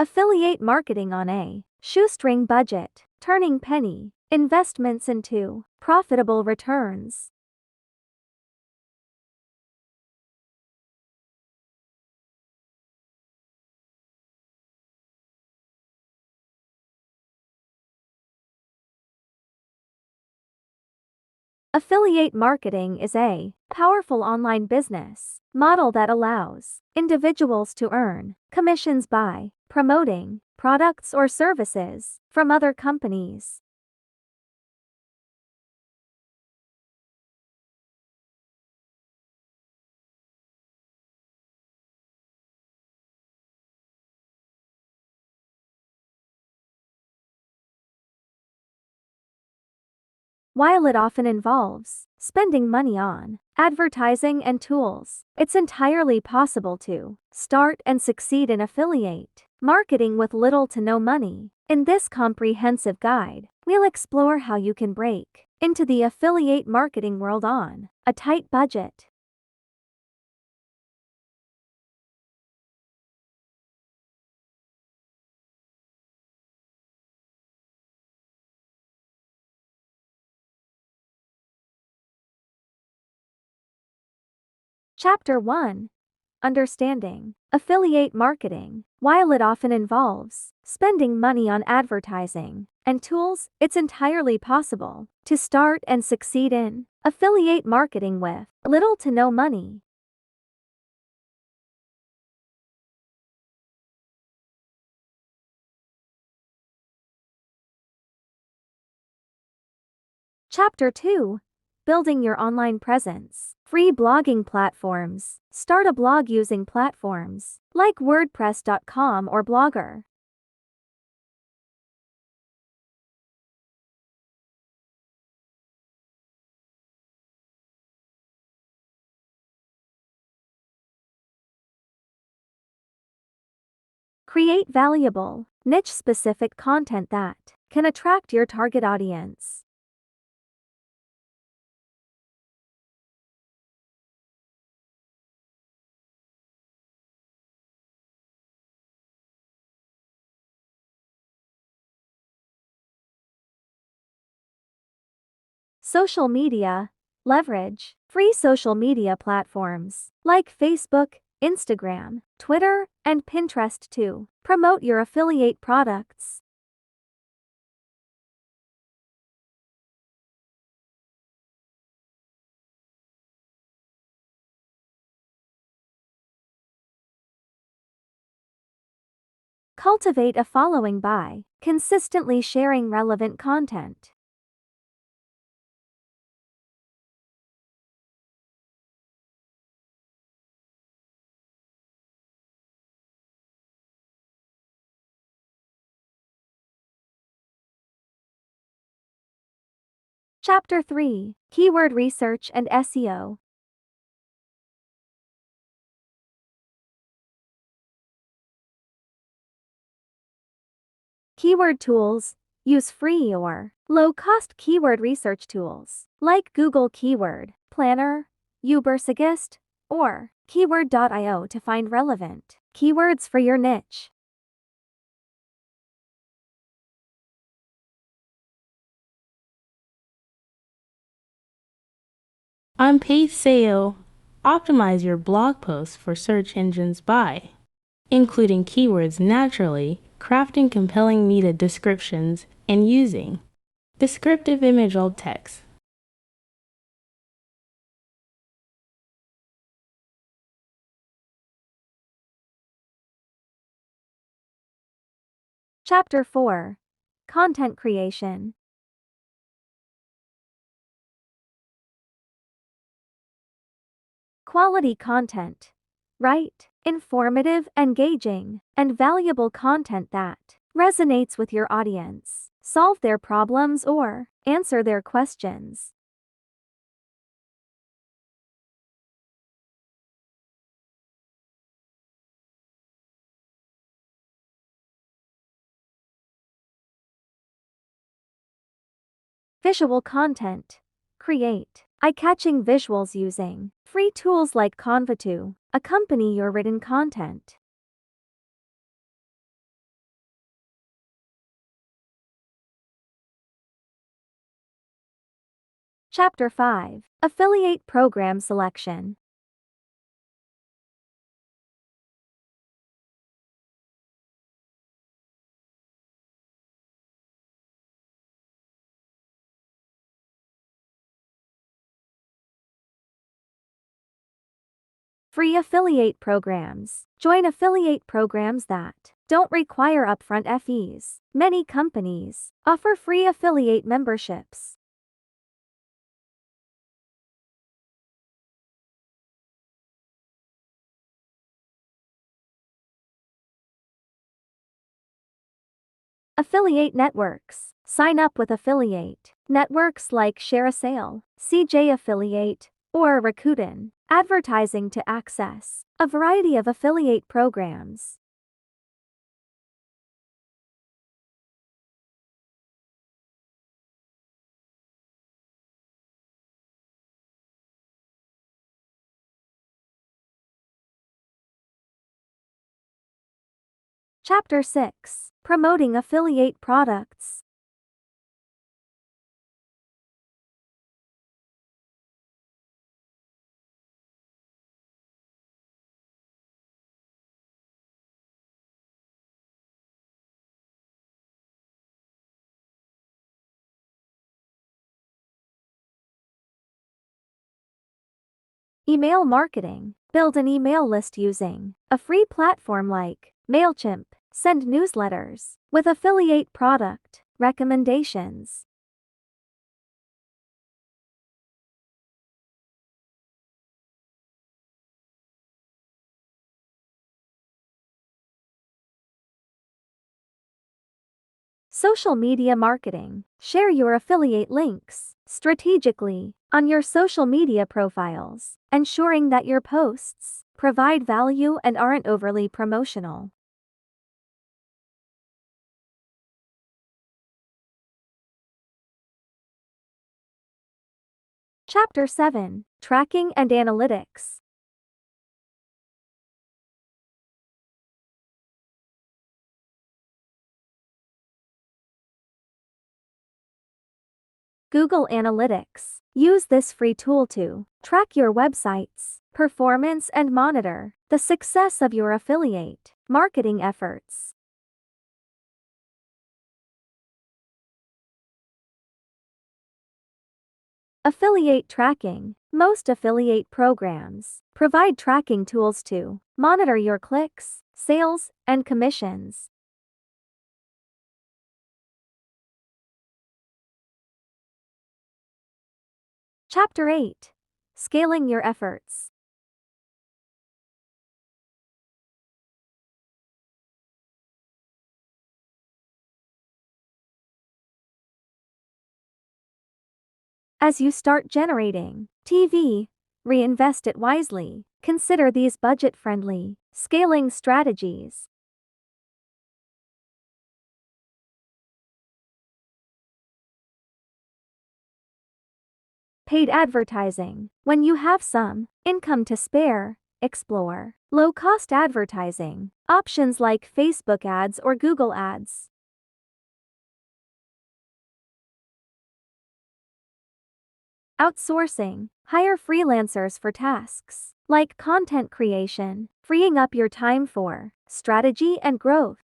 Affiliate marketing on a shoestring budget, turning penny investments into profitable returns. Affiliate marketing is a powerful online business model that allows individuals to earn commissions by promoting products or services from other companies. While it often involves spending money on advertising and tools, it's entirely possible to start and succeed in affiliate marketing with little to no money. In this comprehensive guide, we'll explore how you can break into the affiliate marketing world on a tight budget. Chapter 1. Understanding affiliate marketing. While it often involves spending money on advertising and tools, it's entirely possible to start and succeed in affiliate marketing with little to no money. Chapter 2. Building your online presence. Free blogging platforms. Start a blog using platforms like WordPress.com or Blogger. Create valuable, niche-specific content that can attract your target audience. Social media. Leverage free social media platforms like Facebook, Instagram, Twitter, and Pinterest to promote your affiliate products. Cultivate a following by consistently sharing relevant content. Chapter 3. Keyword research and SEO. Keyword tools. Use free or low-cost keyword research tools like Google Keyword Planner, Ubersuggest, or Keyword.io to find relevant keywords for your niche. On paid SEO, optimize your blog posts for search engines by including keywords naturally, crafting compelling meta descriptions, and using descriptive image alt text. Chapter 4. Content creation. Quality content. Write informative, engaging, and valuable content that resonates with your audience, solve their problems, or answer their questions. Visual content. Create eye-catching visuals using free tools like Canva to accompany your written content. Chapter 5. Affiliate Program Selection. Free affiliate programs. Join affiliate programs that don't require upfront fees. Many companies offer free affiliate memberships. Affiliate networks. Sign up with affiliate networks like Share a Sale, CJ Affiliate, or Rakuten Advertising to access a variety of affiliate programs. Chapter 6. Promoting affiliate products. Email marketing. Build an email list using a free platform like MailChimp. Send newsletters with affiliate product recommendations. Social media marketing. Share your affiliate links strategically on your social media profiles, ensuring that your posts provide value and aren't overly promotional. Chapter 7. Tracking and Analytics. Google Analytics. Use this free tool to track your website's performance and monitor the success of your affiliate marketing efforts. Affiliate tracking. Most affiliate programs provide tracking tools to monitor your clicks, sales, and commissions. Chapter 8. Scaling your efforts. As you start generating TV, reinvest it wisely. Consider these budget-friendly scaling strategies. Paid advertising. When you have some income to spare, explore low-cost advertising options like Facebook ads or Google ads. Outsourcing. Hire freelancers for tasks like content creation, freeing up your time for strategy and growth.